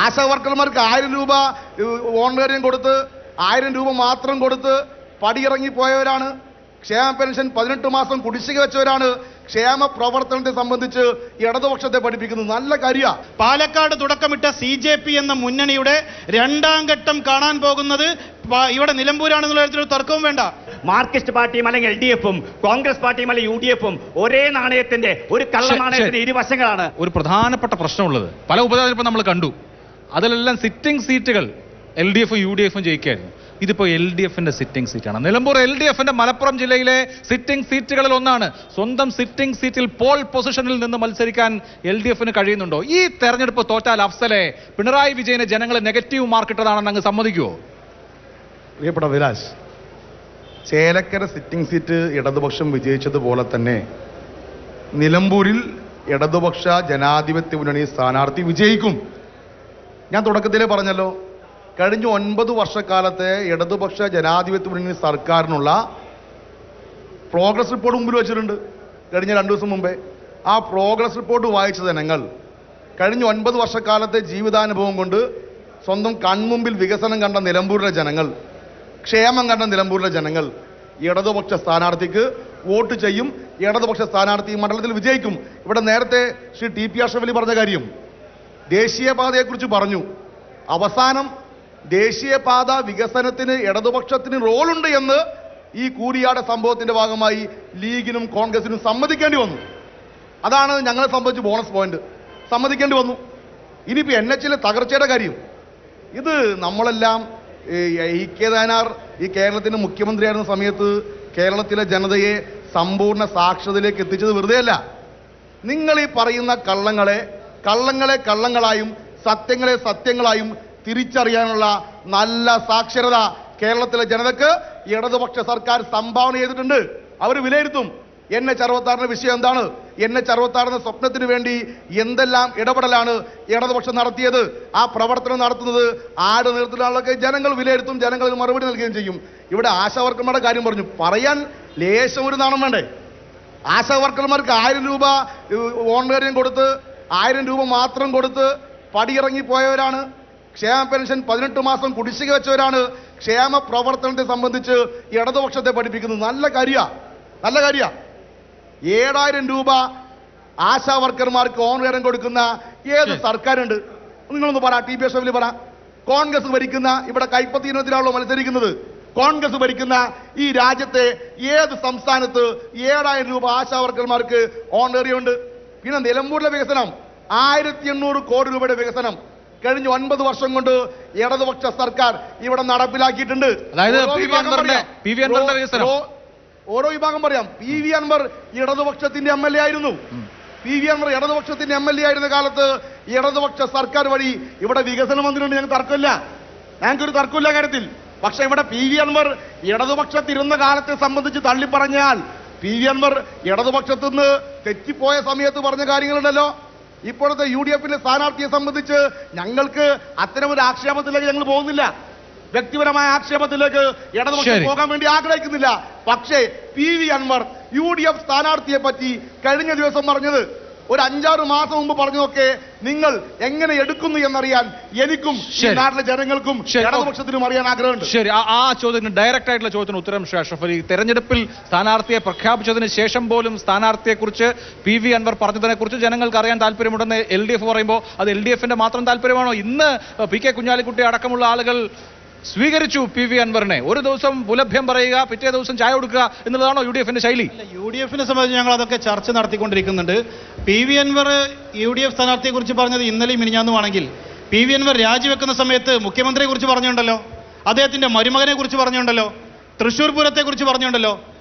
ആശാ വർക്കർമാർക്ക് 1000 രൂപ ഓണറേറിയം കൊടുത്ത് 1000 രൂപ മാത്രം കൊടുത്ത് പടിയിറങ്ങിപ്പോയവരാണ്. ക്ഷേമ പെൻഷൻ 18 മാസം കുടിശ്ശിക വെച്ചവരാണ്. ക്ഷേമ പ്രവർത്തനത്തെ സംബന്ധിച്ച് ഇടതുപക്ഷത്തെ പഠിപ്പിക്കുന്നത് നല്ല കാര്യമാണ്. പാലക്കാട് തുടക്കമിട്ട CJP എന്ന മുന്നണിയുടെ 2ാം ഘട്ടം കാണാൻ പോകുന്നത് ഇവിടെ നിലമ്പൂരാണെന്നുള്ള കാര്യത്തിൽ തർക്കവും വേണ്ട. മാർക്സിസ്റ്റ് പാർട്ടിയും അല്ലെങ്കിൽ LDF-ഉം കോൺഗ്രസ് പാർട്ടിയും അല്ലെങ്കിൽ UDF-ഉം ഒരേ നാണയത്തിന്റെ ഒരു കള്ള നാണയത്തിന്റെ ഇരുവശങ്ങളാണ്. ഒരു പ്രധാനപ്പെട്ട പ്രശ്നമുള്ളത് പല ഉപതെരഞ്ഞെടുപ്പും നമ്മൾ കണ്ടു, അതിലെല്ലാം സിറ്റിംഗ് സീറ്റുകൾ LDF-ഉം UDF-ഉം ജയിക്കായിരുന്നു. ഇതിപ്പോൾ LDF-ന്റെ സിറ്റിംഗ് സീറ്റാണ്. നിലമ്പൂർ LDF-ന്റെ മലപ്പുറം ജില്ലയിലെ സിറ്റിംഗ് സീറ്റുകളിൽ ഒന്നാണ്. സ്വന്തം സിറ്റിംഗ് സീറ്റിൽ പോൾ പൊസിഷനിൽ നിന്ന് മത്സരിക്കാൻ LDF-ന് കഴിയുന്നുണ്ടോ? ഈ തെരഞ്ഞെടുപ്പ് തോറ്റാൽ അഫ്സലെ പിണറായി വിജയനെ ജനങ്ങൾ നെഗറ്റീവ് മാർക്കിട്ടതാണെന്ന് അങ്ങ് സമ്മതിക്കുമോ? പ്രിയപ്പെട്ട വിലാസ്, ചേലക്കര സിറ്റിംഗ് സീറ്റ് ഇടതുപക്ഷം വിജയിച്ചതുപോലെ തന്നെ നിലമ്പൂരിൽ ഇടതുപക്ഷ ജനാധിപത്യ മുന്നണി സ്ഥാനാർത്ഥി വിജയിക്കും. ഞാൻ തുടക്കത്തിലേ പറഞ്ഞല്ലോ, കഴിഞ്ഞ 9 വർഷക്കാലത്തെ ഇടതുപക്ഷ ജനാധിപത്യ മുന്നണി സർക്കാരിനുള്ള പ്രോഗ്രസ് റിപ്പോർട്ട് മുമ്പിൽ വെച്ചിട്ടുണ്ട്. കഴിഞ്ഞ 2 ദിവസം മുമ്പേ ആ പ്രോഗ്രസ് റിപ്പോർട്ട് വായിച്ച ജനങ്ങൾ കഴിഞ്ഞ 9 വർഷക്കാലത്തെ ജീവിതാനുഭവം കൊണ്ട് സ്വന്തം കൺമുമ്പിൽ വികസനം കണ്ട നിലമ്പൂരിലെ ജനങ്ങൾ, ക്ഷേമം കണ്ട നിലമ്പൂരിലെ ജനങ്ങൾ ഇടതുപക്ഷ സ്ഥാനാർത്ഥിക്ക് വോട്ട് ചെയ്യും. ഇടതുപക്ഷ സ്ഥാനാർത്ഥി മണ്ഡലത്തിൽ വിജയിക്കും. ഇവിടെ നേരത്തെ ശ്രീ TP അഷ്റഫ് പറഞ്ഞ കാര്യം ദേശീയപാതയെക്കുറിച്ച് പറഞ്ഞു. അവസാനം ദേശീയപാത വികസനത്തിന് ഇടതുപക്ഷത്തിന് റോളുണ്ട് എന്ന് ഈ കൂരിയാട് സംഭവത്തിന്റെ ഭാഗമായി ലീഗിനും കോൺഗ്രസിനും സമ്മതിക്കേണ്ടി വന്നു. അതാണ് ഞങ്ങളെ സംബന്ധിച്ച് ബോണസ് പോയിന്റ്. സമ്മതിക്കേണ്ടി വന്നു. ഇനിയിപ്പോൾ NH-ലെ തകർച്ചയുടെ കാര്യം, ഇത് നമ്മളെല്ലാം EK നായനാർ ഈ കേരളത്തിന് മുഖ്യമന്ത്രിയായിരുന്ന സമയത്ത് കേരളത്തിലെ ജനതയെ സമ്പൂർണ്ണ സാക്ഷരതയിലേക്ക് എത്തിച്ചത് വെറുതെയല്ല. നിങ്ങൾ ഈ പറയുന്ന കള്ളങ്ങളെ കള്ളങ്ങളായും സത്യങ്ങളെ സത്യങ്ങളായും തിരിച്ചറിയാനുള്ള നല്ല സാക്ഷരത കേരളത്തിലെ ജനതയ്ക്ക് ഇടതുപക്ഷ സർക്കാർ സംഭാവന ചെയ്തിട്ടുണ്ട്. അവർ വിലയിരുത്തും NH-66 വിഷയം എന്താണ്, NH-66 സ്വപ്നത്തിന് വേണ്ടി എന്തെല്ലാം ഇടപെടലാണ് ഇടതുപക്ഷം നടത്തിയത്, ആ പ്രവർത്തനം നടത്തുന്നത് ആട് നിർത്തുന്നതൊക്കെ ജനങ്ങൾ വിലയിരുത്തും. ജനങ്ങൾ മറുപടി നൽകുകയും ചെയ്യും. ഇവിടെ ആശാ വർക്കർമാരുടെ കാര്യം പറഞ്ഞു, പറയാൻ ലേശം ഒരു നാണം വേണ്ടേ? ആശാ വർക്കർമാർക്ക് 1000 രൂപ ഓണറേറിയം കൊടുത്ത് 1000 രൂപ മാത്രം കൊടുത്ത് പടിയിറങ്ങിപ്പോയവരാണ്. ക്ഷേമ പെൻഷൻ 18 മാസം കുടിശ്ശിക വെച്ചവരാണ്. ക്ഷേമ പ്രവർത്തനത്തെ സംബന്ധിച്ച് ഇടതുപക്ഷത്തെ പഠിപ്പിക്കുന്നത് നല്ല കാര്യമാണ്. 7000 രൂപ ആശാ വർക്കർമാർക്ക് ഓണറേറിയം കൊടുക്കുന്ന ഏത് സർക്കാരുണ്ട്? നിങ്ങളൊന്ന് പറ. TP അഷ്റഫ് പറ. കോൺഗ്രസ് ഭരിക്കുന്ന ഇവിടെ കൈപ്പത്തി ഇനത്തിലാണല്ലോ മത്സരിക്കുന്നത്. കോൺഗ്രസ് ഭരിക്കുന്ന ഈ രാജ്യത്തെ ഏത് സംസ്ഥാനത്ത് 7000 രൂപ ആശാ വർക്കർമാർക്ക് ഓണറേറിയം ഉണ്ട്? പിന്നെ നിലമ്പൂരിലെ വികസനം 1800 കോടി രൂപയുടെ വികസനം കഴിഞ്ഞ 9 വർഷം കൊണ്ട് ഇടതുപക്ഷ സർക്കാർ ഇവിടെ നടപ്പിലാക്കിയിട്ടുണ്ട്. ഓരോ വിഭാഗം പറയാം. PV അൻവർ ഇടതുപക്ഷത്തിന്റെ MLA ആയിരുന്നു. PV അൻവർ ഇടതുപക്ഷത്തിന്റെ MLA ആയിരുന്ന കാലത്ത് ഇടതുപക്ഷ സർക്കാർ വഴി ഇവിടെ വികസനം വന്നിട്ടുണ്ട്. ഞങ്ങൾക്കൊരു തർക്കമില്ല കാര്യത്തിൽ. പക്ഷെ ഇവിടെ PV അൻവർ ഇടതുപക്ഷത്തിരുന്ന കാലത്തെ സംബന്ധിച്ച് തള്ളിപ്പറഞ്ഞാൽ PV അൻവർ ഇടതുപക്ഷത്തുനിന്ന് തെറ്റിപ്പോയ സമയത്ത് പറഞ്ഞ കാര്യങ്ങളുണ്ടല്ലോ. ഇപ്പോഴത്തെ UDF-ന്റെ സ്ഥാനാർത്ഥിയെ സംബന്ധിച്ച് ഞങ്ങൾക്ക് അത്തരമൊരു ആക്ഷേപത്തിലേക്ക് ഞങ്ങൾ പോകുന്നില്ല. വ്യക്തിപരമായ ആക്ഷേപത്തിലേക്ക് ഇടതുപക്ഷം പോകാൻ വേണ്ടി ആഗ്രഹിക്കുന്നില്ല. പക്ഷേ PV അൻവർ UDF സ്ഥാനാർത്ഥിയെ പറ്റി കഴിഞ്ഞ ദിവസം പറഞ്ഞത്, ഒരു 5-6 മാസം മുമ്പ് പറഞ്ഞതൊക്കെ നിങ്ങൾ എങ്ങനെ എടുക്കുന്നു എന്നറിയാൻ എനിക്കും നാട്ടിലെ ജനങ്ങൾക്കും ഇടതുപക്ഷത്തിനും അറിയാൻ ആഗ്രഹമുണ്ട്. ശരി, ആ ചോദ്യത്തിന് ഡയറക്റ്റ് ആയിട്ടുള്ള ചോദ്യത്തിന് ഉത്തരം ശ്രീ അഷ്റഫ് അലി. തെരഞ്ഞെടുപ്പിൽ സ്ഥാനാർത്ഥിയെ പ്രഖ്യാപിച്ചതിന് ശേഷം പോലും സ്ഥാനാർത്ഥിയെക്കുറിച്ച് PV അൻവർ പറഞ്ഞതിനെ കുറിച്ച് ജനങ്ങൾക്ക് അറിയാൻ താല്പര്യമുണ്ടെന്ന് LDF പറയുമ്പോൾ അത് LDF-ന്റെ മാത്രം താല്പര്യമാണോ? ഇന്ന് PK കുഞ്ഞാലിക്കുട്ടി അടക്കമുള്ള ആളുകൾ സ്വീകരിച്ചു PV അൻവറിനെ. ഒരു ദിവസം പുലഭ്യം പറയുക, പിറ്റേ ദിവസം ചായ കൊടുക്കുക എന്നുള്ളതാണോ UDF-ന്റെ ശൈലി? UDF-നെ സംബന്ധിച്ച് ഞങ്ങൾ അതൊക്കെ ചർച്ച നടത്തിക്കൊണ്ടിരിക്കുന്നുണ്ട്. PV അൻവർ UDF സ്ഥാനാർത്ഥിയെ കുറിച്ച് പറഞ്ഞത് ഇന്നലെയും മിനിഞ്ഞാന്നുമാണെങ്കിൽ PV അൻവർ രാജിവെക്കുന്ന സമയത്ത് മുഖ്യമന്ത്രിയെ കുറിച്ച് പറഞ്ഞുണ്ടല്ലോ, അദ്ദേഹത്തിന്റെ മരുമകനെ കുറിച്ച് പറഞ്ഞുണ്ടല്ലോ, തൃശ്ശൂർ പൂരത്തെ കുറിച്ച് പറഞ്ഞുണ്ടല്ലോ.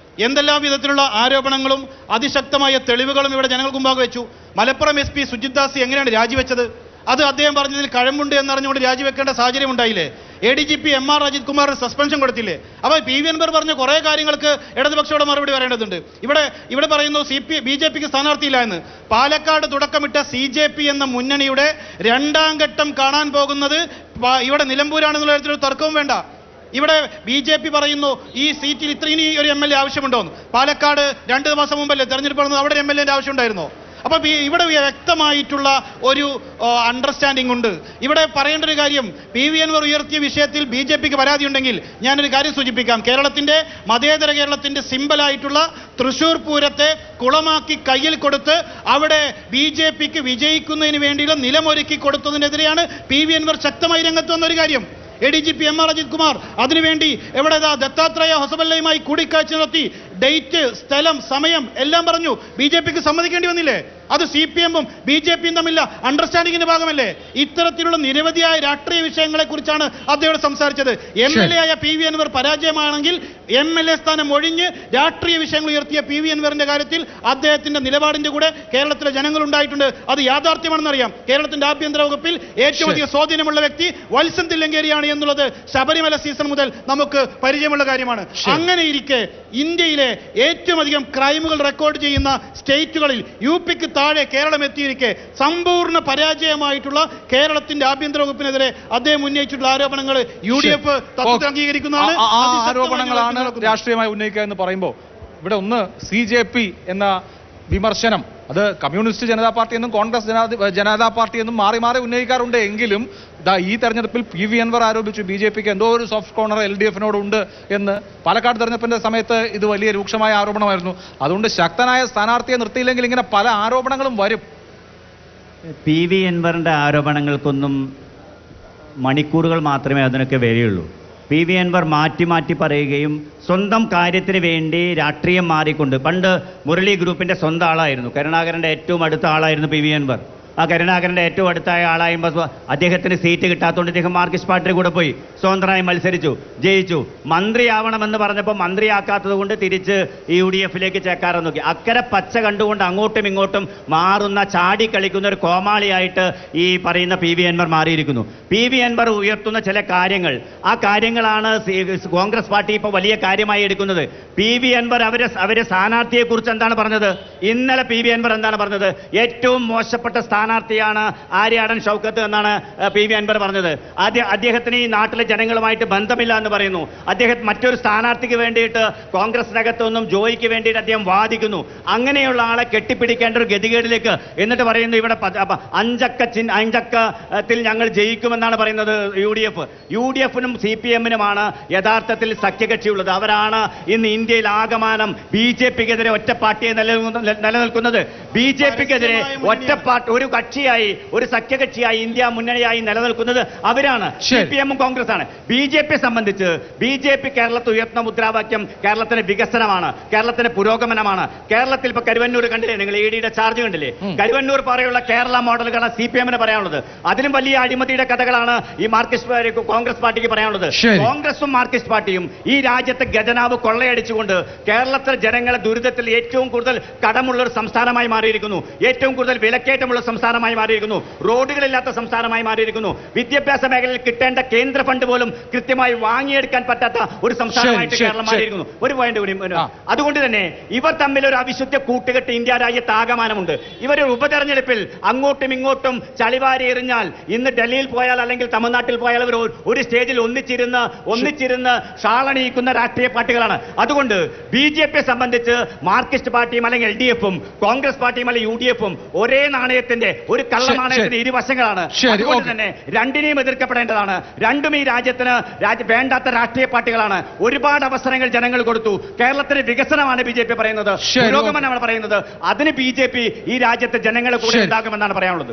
എന്തെല്ലാം വിധത്തിലുള്ള ആരോപണങ്ങളും അതിശക്തമായ തെളിവുകളും ഇവിടെ ജനങ്ങൾക്ക് മുമ്പാകെ വെച്ചു. മലപ്പുറം SP സുജിത് ദാസ് എങ്ങനെയാണ് രാജിവെച്ചത്? അത് അദ്ദേഹം പറഞ്ഞതിൽ കഴമ്പുണ്ട് എന്നറിഞ്ഞുകൊണ്ട് രാജിവെക്കേണ്ട സാഹചര്യം ഉണ്ടായില്ലേ? ADGP MR അജിത് കുമാറിന് സസ്പെൻഷൻ കൊടുത്തില്ലേ? അപ്പോൾ PV അൻവർ പറഞ്ഞ കുറേ കാര്യങ്ങൾക്ക് ഇടതുപക്ഷത്തോടെ മറുപടി പറയേണ്ടതുണ്ട്. ഇവിടെ പറയുന്നു BJPക്ക് സ്ഥാനാർത്ഥിയില്ല എന്ന്. പാലക്കാട് തുടക്കമിട്ട CJP എന്ന മുന്നണിയുടെ 2ാം ഘട്ടം കാണാൻ പോകുന്നത് ഇവിടെ നിലമ്പൂരാണെന്നുള്ള കാര്യത്തിൽ തർക്കവും വേണ്ട. ഇവിടെ BJP പറയുന്നു ഈ സീറ്റിൽ ഇനി ഒരു MLA ആവശ്യമുണ്ടോ എന്ന്. പാലക്കാട് 2 മാസം മുമ്പല്ലേ തെരഞ്ഞെടുപ്പ് നടന്നത്? അവിടെ MLA ആവശ്യം ഉണ്ടായിരുന്നോ? അപ്പൊ ഇവിടെ വ്യക്തമായിട്ടുള്ള ഒരു അണ്ടർസ്റ്റാൻഡിംഗ് ഉണ്ട്. ഇവിടെ പറയേണ്ട ഒരു കാര്യം, PV അൻവർ ഉയർത്തിയ വിഷയത്തിൽ BJPക്ക് പരാതി ഉണ്ടെങ്കിൽ ഞാനൊരു കാര്യം സൂചിപ്പിക്കാം. കേരളത്തിന്റെ മതേതര കേരളത്തിന്റെ സിംബലായിട്ടുള്ള തൃശൂർ പൂരത്തെ കുളമാക്കി കയ്യിൽ കൊടുത്ത് അവിടെ BJPക്ക് വിജയിക്കുന്നതിന് വേണ്ടിയുള്ള നിലമൊരുക്കി കൊടുത്തതിനെതിരെയാണ് PV അൻവർ ശക്തമായി രംഗത്ത് വന്ന ഒരു കാര്യം. ADGP MR അജിത് കുമാർ അതിനുവേണ്ടി എവിടെ ദത്താത്രേയ ഹൊസബല്ലയുമായി കൂടിക്കാഴ്ച നടത്തി, ഡേറ്റ്, സ്ഥലം, സമയം എല്ലാം പറഞ്ഞു. BJPക്ക് സമ്മതിക്കേണ്ടി വന്നില്ലേ? അത് CPM-ഉം BJP-യും തമ്മിലുള്ള അണ്ടർസ്റ്റാൻഡിങ്ങിന്റെ ഭാഗമല്ലേ? ഇത്തരത്തിലുള്ള നിരവധിയായ രാഷ്ട്രീയ വിഷയങ്ങളെ കുറിച്ചാണ് അദ്ദേഹം സംസാരിച്ചത്. MLA ആയ PV അൻവർ പരാജയമാണെങ്കിൽ MLA സ്ഥാനം ഒഴിഞ്ഞ് രാഷ്ട്രീയ വിഷയങ്ങൾ ഉയർത്തിയ PV അൻവറിന്റെ കാര്യത്തിൽ അദ്ദേഹത്തിന്റെ നിലപാടിന്റെ കൂടെ കേരളത്തിലെ ജനങ്ങൾ ഉണ്ടായിട്ടുണ്ട്. അത് യാഥാർത്ഥ്യമാണെന്നറിയാം. കേരളത്തിന്റെ ആഭ്യന്തര വകുപ്പിൽ ഏറ്റവും അധികം സ്വാധീനമുള്ള വ്യക്തി വത്സൻ തില്ലങ്കേരിയാണ് എന്നുള്ളത് ശബരിമല സീസൺ മുതൽ നമുക്ക് പരിചയമുള്ള കാര്യമാണ്. അങ്ങനെ ഇരിക്കെ ഇന്ത്യയിലെ ഏറ്റവും അധികം ക്രൈമുകൾ റെക്കോർഡ് ചെയ്യുന്ന സ്റ്റേറ്റുകളിൽ UPക്ക് താഴെ കേരളം എത്തിയിരിക്കെ സമ്പൂർണ്ണ പരാജയമായിട്ടുള്ള കേരളത്തിന്റെ ആഭ്യന്തര വകുപ്പിനെതിരെ അദ്ദേഹം ഉന്നയിച്ചിട്ടുള്ള ആരോപണങ്ങൾ UDF തത്വത്തിൽ അംഗീകരിക്കുന്നതാണ്. ആരോപണങ്ങളാണ് രാഷ്ട്രീയമായി ഉന്നയിക്കുക എന്ന് പറയുമ്പോൾ ഇവിടെ ഒന്ന് CJP എന്ന വിമർശനം, അത് കമ്മ്യൂണിസ്റ്റ് ജനതാ പാർട്ടി എന്നും കോൺഗ്രസ് ജനതാ പാർട്ടി എന്നും മാറി മാറി ഉന്നയിക്കാറുണ്ട്. എങ്കിലും ഈ തെരഞ്ഞെടുപ്പിൽ PV അൻവർ ആരോപിച്ചു BJPക്ക് എന്തോ ഒരു സോഫ്റ്റ് കോർണർ LDF-നോട് ഉണ്ട് എന്ന്. പാലക്കാട് തെരഞ്ഞെടുപ്പിന്റെ സമയത്ത് ഇത് വലിയ രൂക്ഷമായ ആരോപണമായിരുന്നു. അതുകൊണ്ട് ശക്തനായ സ്ഥാനാർത്ഥിയെ നിർത്തിയില്ലെങ്കിൽ ഇങ്ങനെ പല ആരോപണങ്ങളും വരും. PV അൻവറിന്റെ ആരോപണങ്ങൾക്കൊന്നും മണിക്കൂറുകൾ മാത്രമേ അതിനൊക്കെ വരികയുള്ളൂ. PV അൻവർ മാറ്റി മാറ്റി പറയുകയും സ്വന്തം കാര്യത്തിന് വേണ്ടി രാഷ്ട്രീയം മാറിക്കൊണ്ട്, പണ്ട് മുരളി ഗ്രൂപ്പിന്റെ സ്വന്തം ആളായിരുന്നു, കരുണാകരന്റെ ഏറ്റവും അടുത്ത ആളായിരുന്നു PV അൻവർ. ആ കരുണാകരന്റെ ഏറ്റവും അടുത്തായ ആളായുമ്പോൾ അദ്ദേഹത്തിന് സീറ്റ് കിട്ടാത്തതുകൊണ്ട് അദ്ദേഹം മാർക്സിസ്റ്റ് പാർട്ടിയുടെ കൂടെ പോയി സ്വതന്ത്രമായി മത്സരിച്ചു, ജയിച്ചു. മന്ത്രിയാവണമെന്ന് പറഞ്ഞപ്പോൾ മന്ത്രിയാക്കാത്തത് കൊണ്ട് തിരിച്ച് UDF-ലേക്ക് ചേക്കാറാൻ നോക്കി. അക്കരെ പച്ച കണ്ടുകൊണ്ട് അങ്ങോട്ടും ഇങ്ങോട്ടും മാറുന്ന, ചാടി കളിക്കുന്ന ഒരു കോമാളിയായിട്ട് ഈ പറയുന്ന PV അൻവർ മാറിയിരിക്കുന്നു. PV അൻവർ ഉയർത്തുന്ന ചില കാര്യങ്ങൾ, ആ കാര്യങ്ങളാണ് കോൺഗ്രസ് പാർട്ടി ഇപ്പോൾ വലിയ കാര്യമായി എടുക്കുന്നത്. PV അൻവർ അവരെ സ്ഥാനാർത്ഥിയെക്കുറിച്ച് എന്താണ് പറഞ്ഞത്? ഇന്നലെ PV അൻവർ എന്താണ് പറഞ്ഞത്? ഏറ്റവും മോശപ്പെട്ട സ്ഥാനാർത്ഥിയാണ് ആര്യാടൻ ഷൗക്കത്ത് എന്നാണ് PV അൻവർ പറഞ്ഞത്. അദ്ദേഹത്തിന് ഈ നാട്ടിലെ ജനങ്ങളുമായിട്ട് ബന്ധമില്ല എന്ന് പറയുന്നു. അദ്ദേഹം മറ്റൊരു സ്ഥാനാർത്ഥിക്ക് വേണ്ടിയിട്ട് കോൺഗ്രസിനകത്തൊന്നും ജോയിക്ക് വേണ്ടിയിട്ട് അദ്ദേഹം വാദിക്കുന്നു. അങ്ങനെയുള്ള ആളെ കെട്ടിപ്പിടിക്കേണ്ട ഒരു ഗതികേടിലേക്ക് എന്നിട്ട് പറയുന്നു ഇവിടെ അഞ്ചക്കത്തിൽ ഞങ്ങൾ ജയിക്കുമെന്നാണ് പറയുന്നത് UDF-നും CPM-നുമാണ് യഥാർത്ഥത്തിൽ സഖ്യകക്ഷിയുള്ളത്. അവരാണ് ഇന്ന് ഇന്ത്യയിൽ ആകമാനം BJPക്കെതിരെ ഒറ്റ പാർട്ടിയെ നിലനിൽക്കുന്നത്. BJPക്കെതിരെ ഒരു കക്ഷിയായി, ഒരു സഖ്യകക്ഷിയായി, ഇന്ത്യ മുന്നണിയായി നിലനിൽക്കുന്നത് അവരാണ്. CPM-ഉം കോൺഗ്രസാണ്. BJP സംബന്ധിച്ച് BJP കേരളത്തിൽ ഉയർത്തുന്ന മുദ്രാവാക്യം കേരളത്തിന്റെ വികസനമാണ്, കേരളത്തിന്റെ പുരോഗമനമാണ്. കേരളത്തിൽ ഇപ്പൊ കരുവന്നൂർ കണ്ടില്ലേ നിങ്ങൾ? ED-യുടെ ചാർജ് കണ്ടില്ലേ? കരുവന്നൂർ പോലെയുള്ള കേരള മോഡലുകളാണ് CPM-ന് പറയാനുള്ളത്. അതിലും വലിയ അഴിമതിയുടെ കഥകളാണ് ഈ കോൺഗ്രസ് പാർട്ടിക്ക് പറയാനുള്ളത്. കോൺഗ്രസും മാർക്സിസ്റ്റ് പാർട്ടിയും ഈ രാജ്യത്തെ ഖജനാവ് കൊള്ളയടിച്ചുകൊണ്ട് കേരളത്തിലെ ജനങ്ങളെ ദുരിതത്തിൽ ഏറ്റവും കൂടുതൽ കടമുള്ള ഒരു സംസ്ഥാനമായി മാറിയിരിക്കുന്നു, ഏറ്റവും കൂടുതൽ വിലക്കയറ്റമുള്ള സംസ്ഥാനമായി മാറിയിരിക്കുന്നു, റോഡുകളില്ലാത്ത സംസ്ഥാനമായി മാറിയിരിക്കുന്നു, വിദ്യാഭ്യാസ മേഖലയിൽ കിട്ടേണ്ട കേന്ദ്ര ഫണ്ട് പോലും കൃത്യമായി വാങ്ങിയെടുക്കാൻ പറ്റാത്ത ഒരു സംസ്ഥാനമായിട്ട് കേരളം മാറിയിരിക്കുന്നു. ഒരു പോയിന്റ് കൂടി, അതുകൊണ്ട് തന്നെ ഇവർ തമ്മിൽ ഒരു അവിശുദ്ധ കൂട്ടുകെട്ട് ഇന്ത്യ രാജ്യത്ത് ആകമാനമുണ്ട്. ഇവരൊരു ഉപതെരഞ്ഞെടുപ്പിൽ അങ്ങോട്ടും ഇങ്ങോട്ടും ചളിവാരി എറിഞ്ഞാൽ, ഇന്ന് ഡൽഹിയിൽ പോയാൽ അല്ലെങ്കിൽ തമിഴ്നാട്ടിൽ പോയാൽ അവർ ഒരു സ്റ്റേജിൽ ഒന്നിച്ചിരുന്ന് ഷാളണിയിക്കുന്ന രാഷ്ട്രീയ പാർട്ടികളാണ്. അതുകൊണ്ട് BJPയെ സംബന്ധിച്ച് മാർക്സിസ്റ്റ് പാർട്ടിയും അല്ലെങ്കിൽ LDF-ഉം കോൺഗ്രസ് പാർട്ടിയും അല്ലെങ്കിൽ UDF-ഉം ഒരേ നാണയത്തിന്റെ, ഒരു കള്ളനാണയത്തിന്റെ ഇരുവശങ്ങളാണ്. അതുകൊണ്ട് തന്നെ രണ്ടിനെയും എതിർക്കപ്പെടേണ്ടതാണ്. രണ്ടും ഈ രാജ്യത്തിന് വേണ്ടാത്ത രാഷ്ട്രീയ പാർട്ടികളാണ്. ഒരുപാട് അവസരങ്ങൾ ജനങ്ങൾ കൊടുത്തു. കേരളത്തിന് വികസനമാണ് BJP പറയുന്നത്, പുരോഗമനമാണ് പറയുന്നത്. അതിന് BJP ഈ രാജ്യത്തെ ജനങ്ങളെ കൂടെ ഉണ്ടാകുമെന്നാണ് പറയാനുള്ളത്.